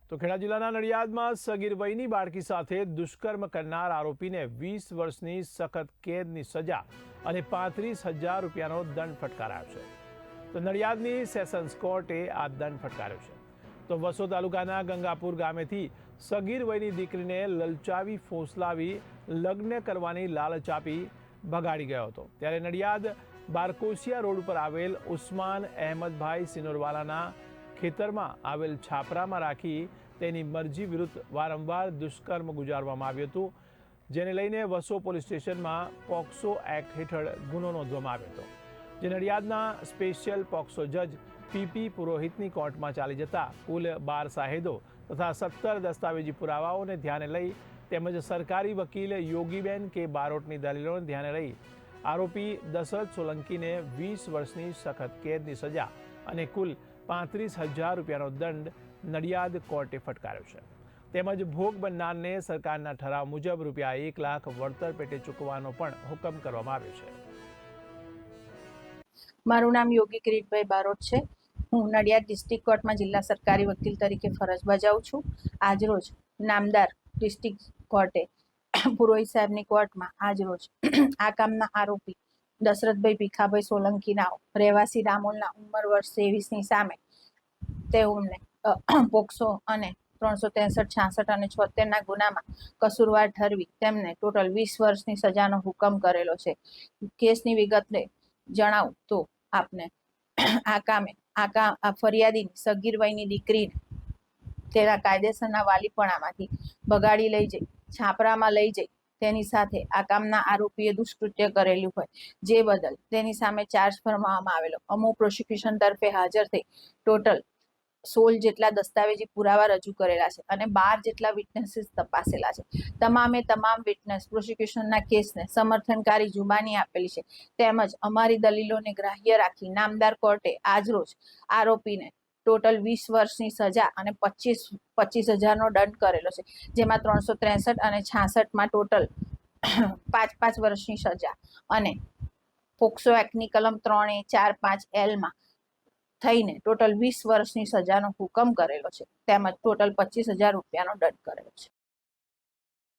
તો ખેડા જિલ્લાના નડિયાદમાં સગીર વયની બાળકી સાથે દુષ્કર્મ કરનાર આરોપીને 20 વર્ષની સખત કેદની સજા અને 35,000 રૂપિયાનો દંડ ફટકારાયો છે। તો નડિયાદની સેશન્સ કોર્ટે આ દંડ ફટકાર્યો છે। તો વસો તાલુકાના ગંગાપુર ગામેથી સગીર વયની દીકરીને લલચાવી ફોસલાવી લગ્ન કરવાની લાલચ આપી ભગાડી ગયો હતો। ત્યારે નડિયાદ બારકોસિયા રોડ પર આવેલ ઉસ્માન અહેમદભાઈ સિનોરવાલાના ખેતરમાં આવેલ છાપરામાં રાખી તેની મરજી વિરુદ્ધ વારંવાર દુષ્કર્મ ગુજારવામાં આવ્યું હતું, જેને લઈને વસો પોલીસ સ્ટેશનમાં પોક્સો એક્ટ હેઠળ ગુનો નોંધવામાં આવ્યો હતો, જે નડિયાદના સ્પેશિયલ પોક્સો જજ પીપી પુરોહિતની કોર્ટમાં ચાલી જતા કુલ 12 સાહેદો તથા 17 દસ્તાવેજી પુરાવાઓને ધ્યાને લઈ તેમજ સરકારી વકીલ યોગીબેન કે બારોટની દલીલોને ધ્યાને લઈ આરોપી દશરથ સોલંકીને 20 વર્ષની સખત કેદની સજા અને કુલ 35,000 રૂપિયાનો દંડ નડિયાદ કોર્ટે ફટકાર્યો છે। તેમજ ભોગ બનનારને સરકારના ઠરાવ મુજબ રૂપિયા 1 લાખ વળતર પેટે ચૂકવવાનો પણ હુકમ કરવામાં આવ્યો છે। મારું નામ યોગી કિરીટભાઈ બારોટ છે। હું નડિયાદ ડિસ્ટ્રિક્ટ કોર્ટમાં જિલ્લા સરકારી વકીલ તરીકે ફરજ બજાવું છું। આજરોજ નામદાર ડિસ્ટ્રિક્ટ કોર્ટે પુરોહિત સાહેબની કોર્ટમાં આજરોજ આ કામના આરોપી દશરથભાઈ ભીખાભાઈ સોલંકીના રહેવાસી રામોલના ઉંમર વર્ષ 23ની સામે તેઓને પોક્સો અને 363, 66 અને 76ના ગુનામાં કસૂરવાર ઠરવી તેમને ટોટલ 20 વર્ષની સજાનો હુકમ કરેલો છે। કેસની વિગતને જણાવું તો આપને આ ફરિયાદીની સગીર વયની દીકરીને તેના કાયદેસરના વાલીપણામાંથી બગાડી લઈ જઈ છાપરામાં લઈ જઈ તેની સાથે આ કામના આરોપીએ દુષ્કૃત્ય કરેલું હોય, જે બદલ તેની સામે ચાર્જ ફરમાવવામાં આવેલો। અમો પ્રોસિક્યુશન તરફે હાજર થઈ ટોટલ 16 જેટલા દસ્તાવેજી પુરાવા રજૂ કરેલા છે અને 12 જેટલા વિટનેસીસ તપાસેલા છે। તમામે તમામ વિટનેસ પ્રોસિક્યુશનના કેસને સમર્થનકારી જુબાની આપેલી છે, તેમજ અમારી દલીલોને ગ્રાહ્ય રાખી નામદાર કોર્ટે આજરોજ આરોપીને ટોટલ 20 વર્ષની સજા અને 25,000નો દંડ કરેલો છે, જેમાં 363 અને 66માં ટોટલ 5 વર્ષની સજા અને પોક્સો એક્ટની કલમ 3A, 4, 5Lમાં થઈને ટોટલ 20 વર્ષની સજાનો હુકમ કરેલો છે, તેમજ ટોટલ 25,000 રૂપિયાનો દંડ કરેલો છે।